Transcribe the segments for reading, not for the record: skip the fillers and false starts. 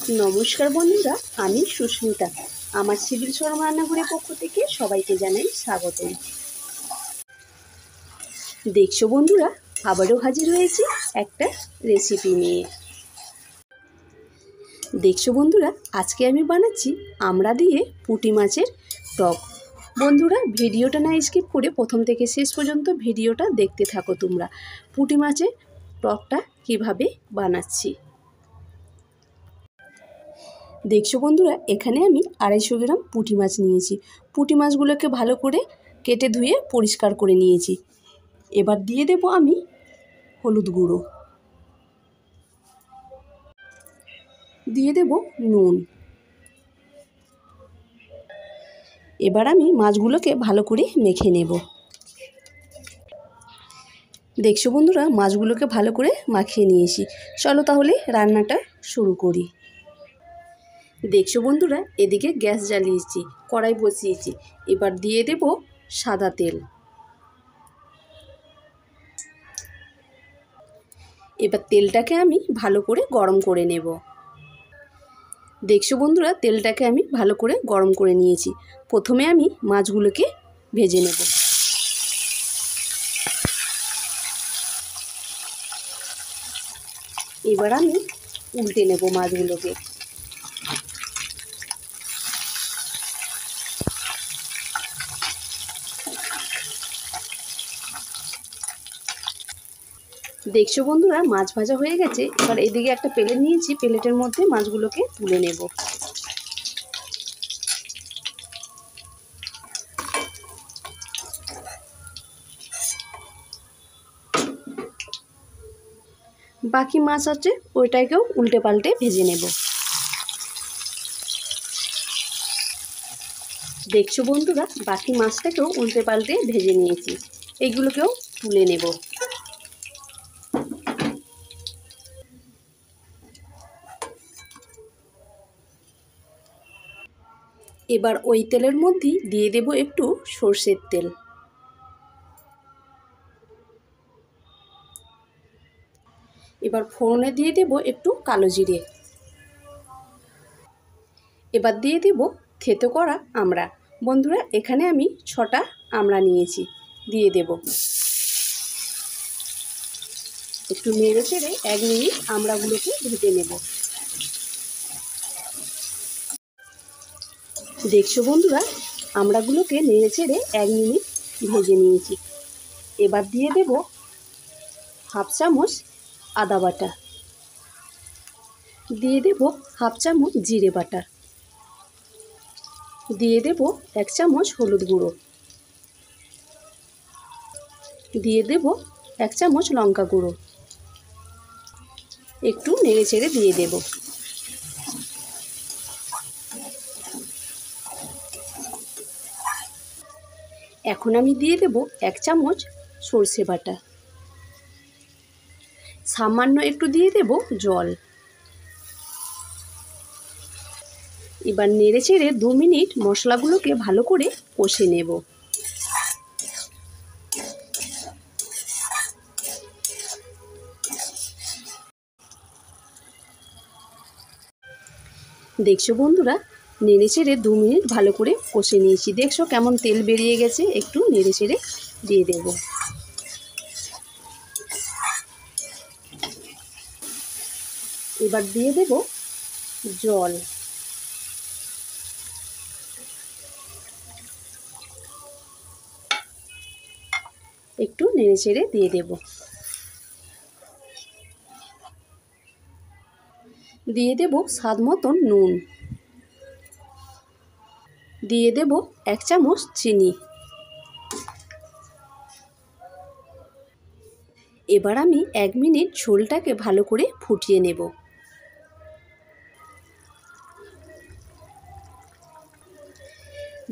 नमस्कार बंधुरा आमी सुष्मिता आमार सिविल शर्मा रान्नाघरेर पक्ष थेके सबाइके जानाई स्वागतम। देखछो बंधुरा आबारो हाजिर हयेछि एकटा रेसिपि निये। देखछो बंधुरा आजके आमी बानाच्छि आमड़ा दिये पुঁটি माछेर टक। बंधुरा भिडियोटा ना स्किप करे प्रथम थेके शेष पर्यन्त भिडियोटा देखते थाको। तोमरा पुঁটি माछेर टकटा किभाबे बानाচ্ছি। देखछो बंधुरा एखाने आमी 250 ग्राम पुঁটি माछ निয়েছি। पुঁটি माछगुलोके भालो करे केटे धुए परिष्कार करे निয়েছি। एबार दिए देब आमी हलुद गुঁড়ो, दिए देब नुन। एबार आमी माछगुलोके भालो करे मेखे नेब। देखछो बंधुरा माछगुलोके भालो करे माखिए निয়েছি। चलो ताहले रान्नाटा शुरू करी। देखछो बंधुरा एदिके गैस जालिয়েছি, कड़ाई बसिয়েছি। एबार दिए देब सादा तेल। एबार तेलटाके आमी भालो करे गरम करे नेब। देखछो बंधुरा तेलटाके आमी भालो करे गरम करे निয়েছি। प्रथमे आमी माछगुलोके भेजे नेब। एबार आमी उल्टे नेब माछगुलोके। देखछो बंधुरा माछ भाजा हये गेছে। एबार एदिके একটা প্লেট নিয়েছি, প্লেটের মধ্যে মাছগুলোকে তুলে নেব। বাকি মাছ আছে ওইটাকেও উল্টে পাল্টে ভেজে নেব। দেখছো বন্ধুরা বাকি মাছটাকেও উল্টে পাল্টে ভেজে নিয়েছি। এইগুলোকেও তুলে নেব। এবার ওই তেলের মধ্যে দিয়ে দেব একটু সরষের তেল। এবার ফোড়নে দিয়ে দেব একটু কালো জিরে। এবার দিয়ে দেব থেতো করা আমড়া। বন্ধুরা এখানে আমি 6টা আমড়া নিয়েছি, দিয়ে দেব। একটু নেড়ে চেড়ে 1 মিনিট আমড়াগুলোকে ভেজে নেব। দেখছো বন্ধুরা আমড়াগুলোকে নেড়ে চেড়ে 1 মিনিট ভেজে নিয়েছি। এবার দিয়ে দেব হাফ চামচ আদা বাটা, দিয়ে দেব হাফ চামচ জিরে বাটা, দিয়ে দেব 1 চামচ হলুদ গুঁড়ো, দিয়ে দেব 1 চামচ লঙ্কা গুঁড়ো। একটু নেড়ে চেড়ে দিয়ে দেব। এখন আমি দিয়ে দেব 1 চামচ সরষে বাটা, সামান্য একটু দিয়ে দেব জল। এবার নেড়ে চেড়ে 2 মিনিট মশলাগুলোকে ভালো করে কষে নেব। দেখছো বন্ধুরা নেড়ে চেড়ে 2 মিনিট ভালো করে কষে নিয়েছি। দেখছো কেমন তেল বেরিয়ে গেছে। একটু নেড়ে চেড়ে দিয়ে দেব। এবার দিয়ে দেব জল। একটু নেড়ে চেড়ে দিয়ে দেব। দিয়ে দেব স্বাদ মতন নুন, দিয়ে দেব 1 চামচ চিনি। এবার আমি 1 মিনিট ঝোলটাকে ভালো করে ফুটিয়ে নেব।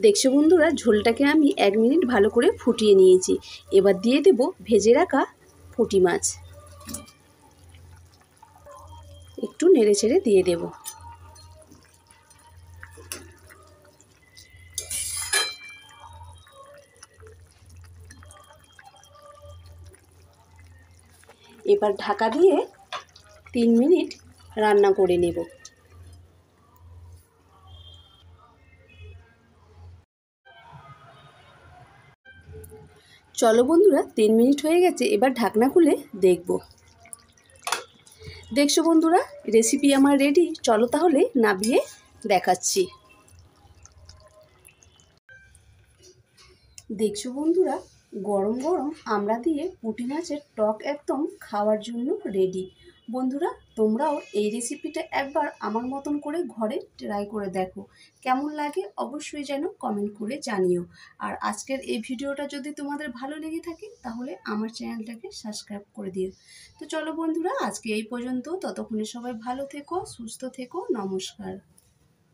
দেখছো বন্ধুরা ঝোলটাকে আমি 1 মিনিট ভালো করে ফুটিয়ে নিয়েছি। এবার দিয়ে দেব ভেজে রাখা পুঁটি মাছ। একটু নেড়ে চেড়ে দিয়ে দেব। এবার ঢাকা দিয়ে 3 মিনিট রান্না করে নেব। চলো বন্ধুরা 3 মিনিট হয়ে গেছে, এবার ঢাকনা খুলে দেখব। দেখছো বন্ধুরা রেসিপি আমার রেডি। চলো তাহলে নামিয়ে দেখাচ্ছি। দেখছো বন্ধুরা গরম গরম আমড়া দিয়ে পুঁটি মাছের টক একদম খাওয়ার জন্য রেডি। বন্ধুরা তোমরাও এই রেসিপিটা একবার আমার মতন করে ঘরে ট্রাই করে দেখো, কেমন লাগে অবশ্যই যেন কমেন্ট করে জানিও। আর আজকের এই ভিডিওটা যদি তোমাদের ভালো লেগে থাকে তাহলে আমার চ্যানেলটাকে সাবস্ক্রাইব করে দিও। তো চলো বন্ধুরা আজকে এই পর্যন্ত, ততক্ষণে সবাই ভালো থেকো, সুস্থ থেকো, নমস্কার।